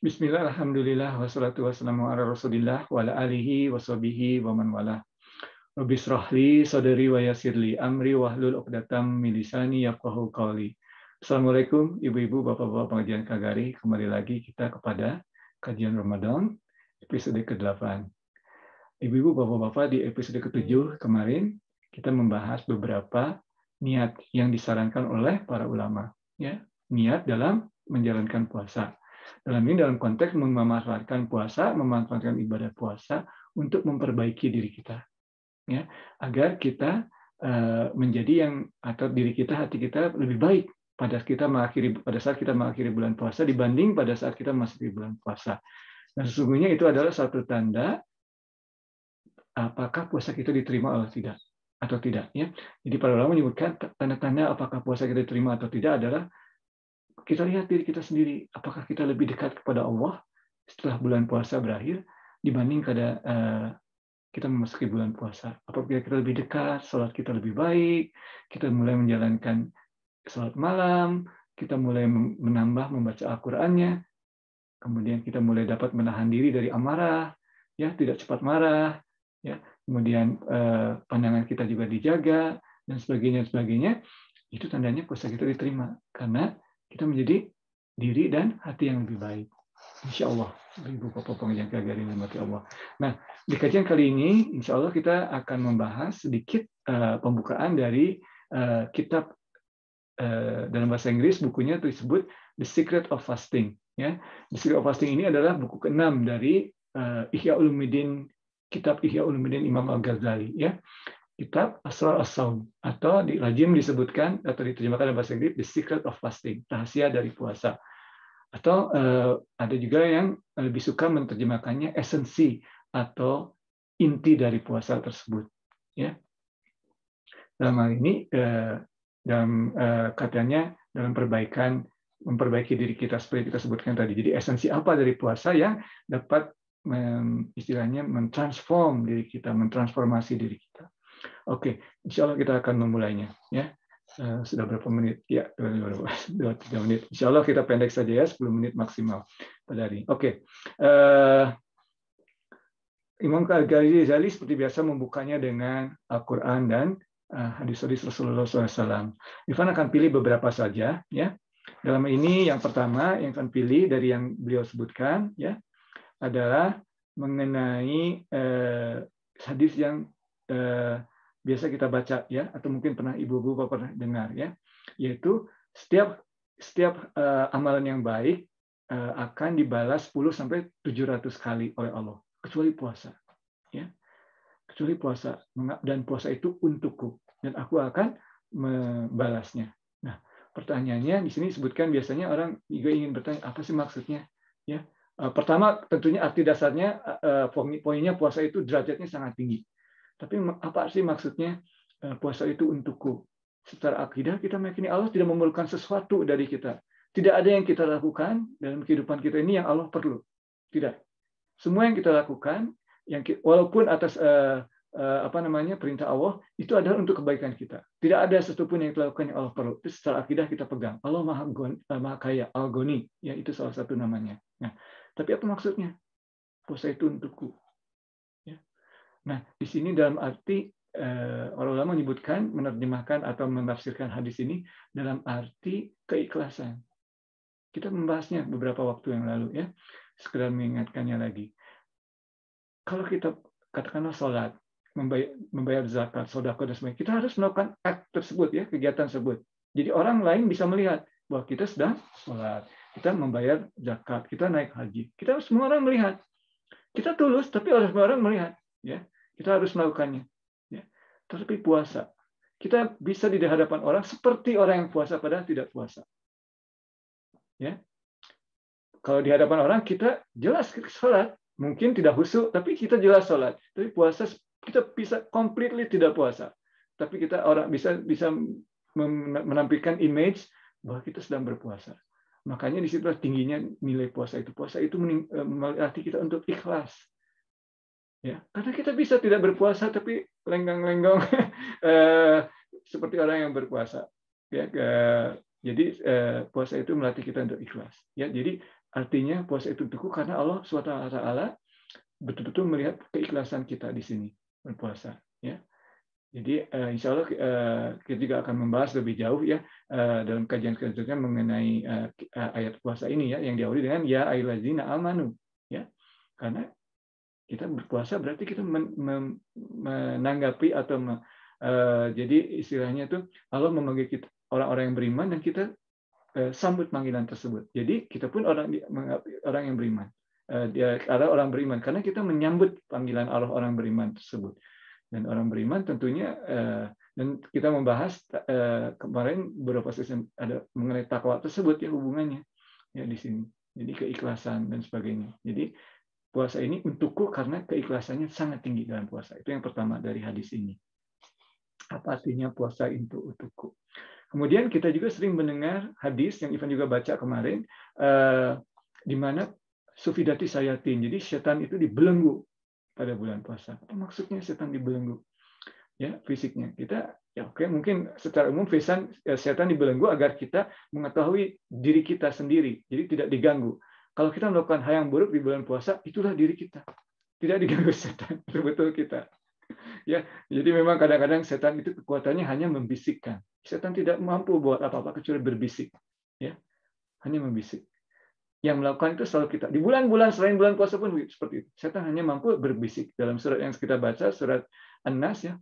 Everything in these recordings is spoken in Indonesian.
Bismillah, alhamdulillah, wassalatu wassalamu ala rasulillah, wa ala alihi, wa sahbihi, wa man walah. Rabbi shrah li sadri wa yassir li amri wahlul 'uqdatam min lisani yafqahu qawli. Assalamualaikum ibu-ibu, bapak-bapak pengajian Kagari. Kembali lagi kita kepada kajian Ramadan episode ke-8. Ibu-ibu, bapak-bapak, di episode ke-7 kemarin kita membahas beberapa niat yang disarankan oleh para ulama, ya. Niat dalam menjalankan puasa. Dalam konteks memanfaatkan puasa, memanfaatkan ibadah puasa untuk memperbaiki diri kita, ya, agar kita menjadi yang atau diri kita, hati kita lebih baik pada saat kita mengakhiri bulan puasa dibanding pada saat kita masuk di bulan puasa. Dan sesungguhnya itu adalah satu tanda apakah puasa kita diterima atau tidak, ya. Jadi para ulama menyebutkan tanda-tanda apakah puasa kita diterima atau tidak adalah kita lihat diri kita sendiri, apakah kita lebih dekat kepada Allah setelah bulan puasa berakhir dibanding kita memasuki bulan puasa. Apabila kita lebih dekat, sholat kita lebih baik, kita mulai menjalankan sholat malam, kita mulai menambah membaca Al-Qur'annya, kemudian kita mulai dapat menahan diri dari amarah, ya, tidak cepat marah, ya, kemudian pandangan kita juga dijaga dan sebagainya, itu tandanya puasa kita diterima karena kita menjadi diri dan hati yang lebih baik. Insya Allah, ibu bapak pengajian Kagari dimati Allah. Nah, di kajian kali ini, insya Allah kita akan membahas sedikit pembukaan dari kitab dalam bahasa Inggris, bukunya disebut The Secret of Fasting. Ya, The Secret of Fasting ini adalah buku ke-6 dari Ihya Ulumuddin, kitab Ihya Ulumuddin Imam Al-Ghazali. Ya, kitab Asrar As-Shaum, atau lazim disebutkan atau diterjemahkan dalam bahasa Inggris The Secret of Fasting, rahasia dari puasa. Atau ada juga yang lebih suka menerjemahkannya esensi atau inti dari puasa tersebut. Ya. Dalam hal ini katanya dalam memperbaiki diri kita seperti kita sebutkan tadi. Jadi esensi apa dari puasa yang dapat istilahnya mentransform diri kita, mentransformasi diri kita. Oke, insya Allah kita akan memulainya. Ya, sudah berapa menit? Ya, 2-3 menit. Insya Allah kita pendek saja ya, 10 menit maksimal pada hari. Oke. Imam Al-Ghazali seperti biasa membukanya dengan Al-Quran dan hadis-hadis Rasulullah SAW. Irfan akan pilih beberapa saja. Ya. Dalam ini yang pertama yang akan pilih dari yang beliau sebutkan, ya, adalah mengenai hadis yang biasa kita baca, ya, atau mungkin pernah ibu-ibu pernah dengar, ya, yaitu setiap amalan yang baik akan dibalas 10-700 kali oleh Allah, kecuali puasa, ya, kecuali puasa, dan puasa itu untukku dan aku akan membalasnya. Nah, pertanyaannya di sini disebutkan biasanya orang juga ingin bertanya apa sih maksudnya, ya. Pertama tentunya arti dasarnya poinnya puasa itu derajatnya sangat tinggi. Tapi apa sih maksudnya puasa itu untukku? Secara akidah kita meyakini Allah tidak memerlukan sesuatu dari kita. Tidak ada yang kita lakukan dalam kehidupan kita ini yang Allah perlu. Tidak. Semua yang kita lakukan, walaupun atas perintah Allah, itu adalah untuk kebaikan kita. Tidak ada satupun yang kita lakukan yang Allah perlu. Itu secara akidah kita pegang. Allah maha kaya, Al-Ghani, ya, itu salah satu namanya. Nah, tapi apa maksudnya? Puasa itu untukku. Nah, di sini dalam arti orang ulama menyebutkan, menerjemahkan atau menafsirkan hadis ini dalam arti keikhlasan. Kita membahasnya beberapa waktu yang lalu, ya. Sekedar mengingatkannya lagi. Kalau kita katakanlah sholat, membayar zakat, sedekah dan sebagainya, kita harus melakukan act tersebut, ya, kegiatan tersebut. Jadi orang lain bisa melihat bahwa kita sedang sholat, kita membayar zakat, kita naik haji. Kita semua orang melihat. Kita tulus, tapi semua orang melihat, ya. Kita harus melakukannya. Ya. Tetapi puasa, kita bisa di hadapan orang seperti orang yang puasa padahal tidak puasa. Ya. Kalau di hadapan orang kita jelas sholat, mungkin tidak khusyuk, tapi kita jelas sholat. Tapi puasa kita bisa completely tidak puasa. Tapi orang bisa menampilkan image bahwa kita sedang berpuasa. Makanya di situ tingginya nilai puasa itu. Puasa itu melatih kita untuk ikhlas. Ya, karena kita bisa tidak berpuasa tapi lenggang-lenggong seperti orang yang berpuasa. Ya, jadi puasa itu melatih kita untuk ikhlas. Ya, jadi artinya puasa itu untukku karena Allah SWT betul-betul melihat keikhlasan kita di sini berpuasa. Ya. Jadi insya Allah kita juga akan membahas lebih jauh ya dalam kajian-kajian mengenai ayat puasa ini ya yang diawali dengan ya ayyuhallazina amanu ya. Karena kita berpuasa berarti kita menanggapi atau jadi istilahnya itu Allah memanggil kita orang-orang yang beriman dan kita sambut panggilan tersebut. Jadi kita pun orang yang beriman. Ada orang beriman karena kita menyambut panggilan Allah orang beriman tersebut. Dan orang beriman tentunya dan kita membahas kemarin beberapa sesi ada mengenai takwa tersebut ya hubungannya ya di sini. Jadi keikhlasan dan sebagainya. Jadi puasa ini untukku karena keikhlasannya sangat tinggi dalam puasa. Itu yang pertama dari hadis ini. Apa artinya puasa itu untukku? Kemudian kita juga sering mendengar hadis yang Ivan juga baca kemarin di mana sufidati sayatin. Jadi setan itu dibelenggu pada bulan puasa. Apa maksudnya setan dibelenggu? Ya, fisiknya. Kita ya oke, mungkin secara umum setan dibelenggu agar kita mengetahui diri kita sendiri. Jadi tidak diganggu. Kalau kita melakukan hal yang buruk di bulan puasa, itulah diri kita. Tidak diganggu setan, betul-betul kita. Ya, jadi memang kadang-kadang setan itu kekuatannya hanya membisikkan. Setan tidak mampu buat apa-apa kecuali berbisik. Ya, hanya membisik. Yang melakukan itu selalu kita. Di bulan-bulan selain bulan puasa pun seperti itu. Setan hanya mampu berbisik. Dalam surat yang kita baca, surat An-Nas ya,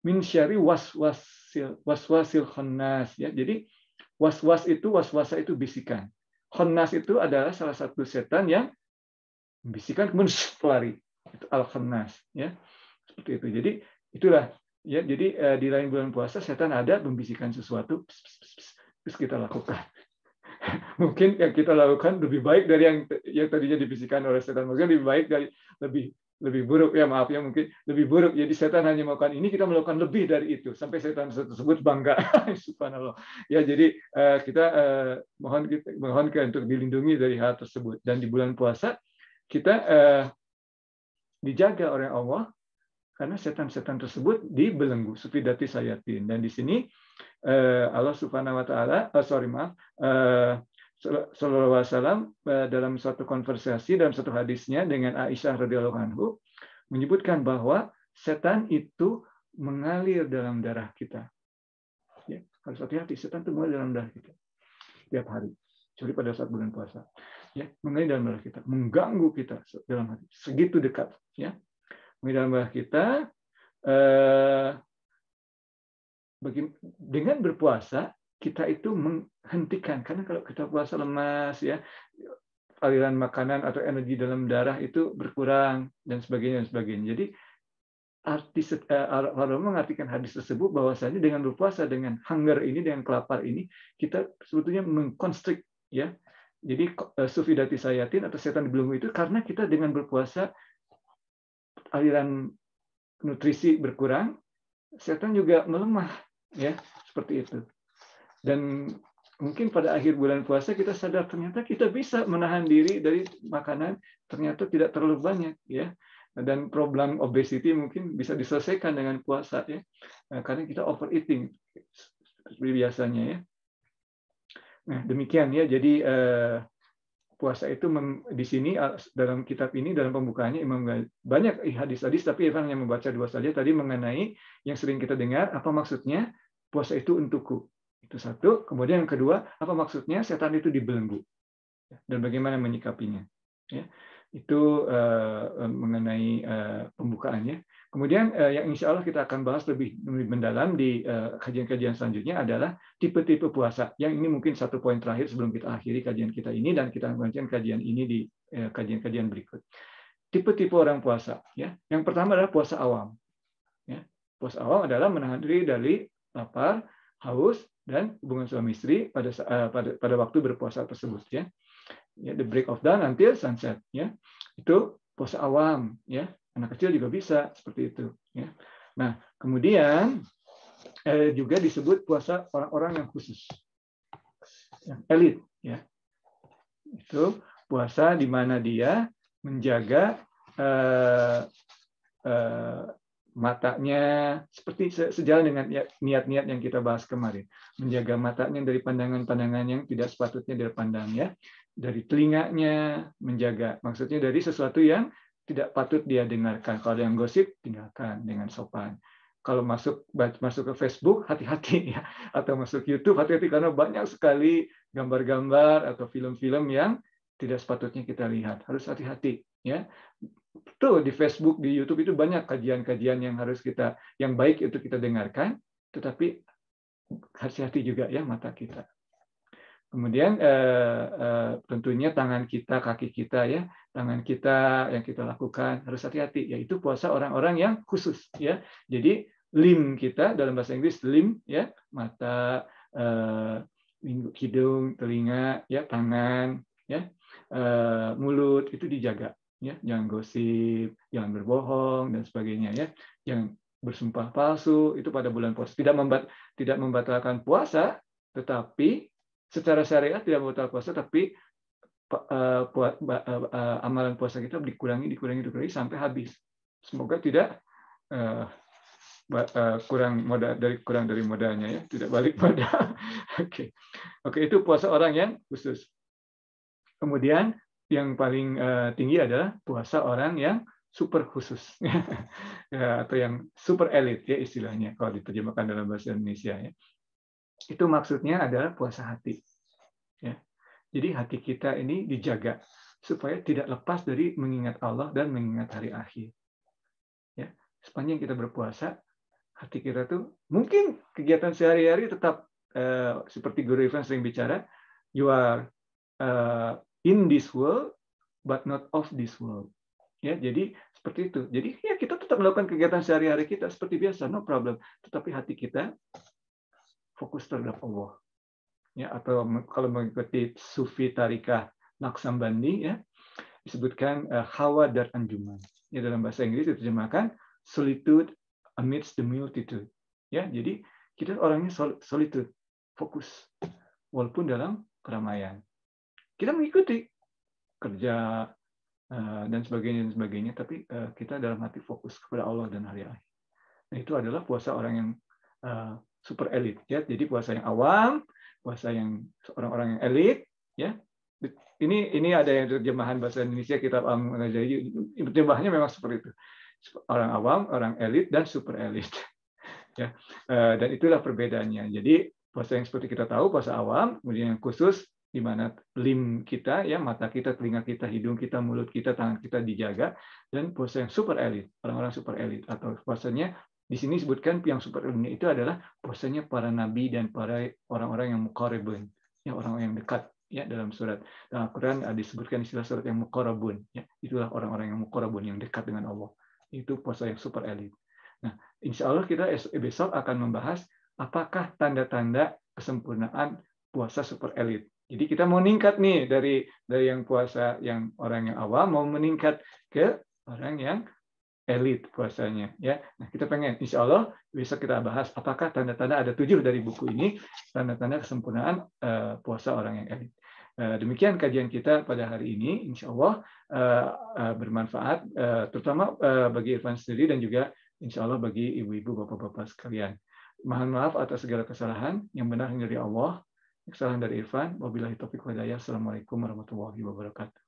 min syarri waswasil khannas ya. Jadi waswasa itu bisikan. Khannas itu adalah salah satu setan yang membisikkan kemudian lari. Itu al-khannas ya. Seperti itu. Jadi itulah ya. Jadi di lain bulan puasa setan ada membisikkan sesuatu terus kita lakukan. Mungkin yang kita lakukan lebih baik dari yang tadinya dibisikkan oleh setan. Mungkin lebih baik dari lebih buruk ya, maaf ya, mungkin lebih buruk. Jadi setan hanya melakukan ini, kita melakukan lebih dari itu sampai setan tersebut bangga. Subhanallah. Ya, jadi kita mohon untuk dilindungi dari hal tersebut. Dan di bulan puasa kita dijaga oleh Allah karena setan-setan tersebut dibelenggu, sufidati sayatin. Dan di sini Allah Subhanahu wa taala sallallahu alaihi wasallam dalam suatu konversasi dalam satu hadisnya dengan Aisyah radhiyallahu anhu menyebutkan bahwa setan itu mengalir dalam darah kita. Ya, harus hati-hati, setan itu mengalir dalam darah kita tiap hari, kecuali pada saat bulan puasa. Ya, mengalir dalam darah kita, mengganggu kita dalam hati, segitu dekat. Ya, mengalir dalam darah kita. Dengan berpuasa kita itu menghentikan, karena kalau kita puasa lemas ya, aliran makanan atau energi dalam darah itu berkurang dan sebagainya. Jadi Allah mengartikan hadis tersebut bahwasanya dengan berpuasa, dengan hunger ini, dengan kelapar ini, kita sebetulnya mengkonstrik ya. Jadi sufidati sayatin atau setan dibelenggu itu karena kita dengan berpuasa aliran nutrisi berkurang, setan juga melemah ya, seperti itu. Dan mungkin pada akhir bulan puasa kita sadar ternyata kita bisa menahan diri dari makanan, ternyata tidak terlalu banyak ya. Dan problem obesity mungkin bisa diselesaikan dengan puasa ya. Karena kita overeating seperti biasanya ya. Nah, demikian ya. Jadi puasa itu di sini dalam kitab ini, dalam pembukaannya Imam banyak hadis-hadis, tapi Evan hanya membaca 2 saja tadi mengenai yang sering kita dengar. Apa maksudnya puasa itu untukku? Itu satu. Kemudian yang kedua, apa maksudnya setan itu dibelenggu dan bagaimana menyikapinya? Ya, itu mengenai pembukaannya. Kemudian yang insya Allah kita akan bahas lebih mendalam di kajian-kajian selanjutnya adalah tipe-tipe puasa. Yang ini mungkin satu poin terakhir sebelum kita akhiri kajian kita ini, dan kita lanjutkan kajian ini di kajian-kajian berikut. Tipe-tipe orang puasa. Ya, yang pertama adalah puasa awam. Ya, puasa awam adalah menahan diri dari lapar, haus, dan hubungan suami istri pada waktu berpuasa tersebut. Ya, the break of dawn until sunset. Ya, itu puasa awam. Ya. Anak kecil juga bisa seperti itu. Ya. Nah, kemudian juga disebut puasa orang-orang yang khusus, yang elit. Ya. Itu puasa di mana dia menjaga matanya, seperti sejalan dengan niat-niat yang kita bahas kemarin, menjaga matanya dari pandangan-pandangan yang tidak sepatutnya dia pandang. Ya. dari telinganya, menjaga. Maksudnya dari sesuatu yang tidak patut dia dengarkan. Kalau yang gosip, tinggalkan dengan sopan. Kalau masuk ke Facebook, hati-hati ya. Atau masuk YouTube, hati-hati karena banyak sekali gambar-gambar atau film-film yang tidak sepatutnya kita lihat. Harus hati-hati ya. Tuh di Facebook, di YouTube itu banyak kajian-kajian yang baik itu kita dengarkan, tetapi hati-hati juga ya mata kita. Kemudian tentunya tangan kita, kaki kita ya, tangan kita yang kita lakukan harus hati-hati. Yaitu puasa orang-orang yang khusus ya. Jadi limb kita dalam bahasa Inggris limb ya, mata, hidung, telinga, ya, tangan, ya, mulut itu dijaga. Ya, jangan gosip, jangan berbohong dan sebagainya ya. Jangan bersumpah palsu itu pada bulan puasa. Tidak membatalkan puasa, tetapi secara syariat tidak membatalkan puasa, tapi amalan puasa kita dikurangi sampai habis. Semoga tidak kurang dari modalnya ya, tidak balik modal. Oke, itu puasa orang yang khusus. Kemudian yang paling tinggi adalah puasa orang yang super khusus ya, atau yang super elit ya istilahnya kalau diterjemahkan dalam bahasa Indonesia ya. Itu maksudnya adalah puasa hati. Ya. Jadi hati kita ini dijaga supaya tidak lepas dari mengingat Allah dan mengingat hari akhir. Ya. Sepanjang kita berpuasa, hati kita tuh mungkin kegiatan sehari-hari tetap seperti Guru Irfan sering bicara, you are in this world but not of this world. Ya, jadi seperti itu. Jadi ya kita tetap melakukan kegiatan sehari-hari kita seperti biasa, no problem. Tetapi hati kita fokus terhadap Allah. Ya, atau kalau mengikuti Sufi Tarikah Naksabandi ya, disebutkan Hawa Dar Anjuman. Ya, dalam bahasa Inggris diterjemahkan solitude amidst the multitude. Ya, jadi kita orangnya solitude, fokus walaupun dalam keramaian. Kita mengikuti kerja dan sebagainya, tapi kita dalam hati fokus kepada Allah dan hari akhir. Nah, itu adalah puasa orang yang super elit ya. Jadi puasa yang awam, puasa yang orang-orang yang elit ya. Ini ada yang terjemahan bahasa Indonesia kitab Al-Ghazali, terjemahannya memang seperti itu. Orang awam, orang elit dan super elit. Ya. Dan itulah perbedaannya. Jadi puasa yang seperti kita tahu puasa awam, kemudian yang khusus di mana limb kita ya, mata kita, telinga kita, hidung kita, mulut kita, tangan kita dijaga, dan puasa yang super elit, orang-orang super elit atau puasanya di sini disebutkan yang super elitnya itu adalah puasanya para nabi dan para orang-orang yang muqarrabun, ya orang-orang yang dekat ya dalam surat Al-Qur'an disebutkan istilah surat yang muqarrabun ya, itulah orang-orang yang muqarrabun yang dekat dengan Allah. Itu puasa yang super elit. Nah, insya Allah kita besok akan membahas apakah tanda-tanda kesempurnaan puasa super elit. Jadi kita mau meningkat nih dari yang puasa yang orang yang awam mau meningkat ke orang yang elit puasanya ya. Nah, kita pengen insya Allah besok kita bahas apakah tanda-tanda, ada 7 dari buku ini, tanda-tanda kesempurnaan puasa orang yang elit. Demikian kajian kita pada hari ini, insya Allah bermanfaat terutama bagi Irfan sendiri dan juga insya Allah bagi ibu-ibu, bapak-bapak sekalian. Mohon maaf atas segala kesalahan, yang benar hanya dari Allah, kesalahan dari Irfan. Wabillahi taufiq wal hidayah. Assalamualaikum warahmatullahi wabarakatuh.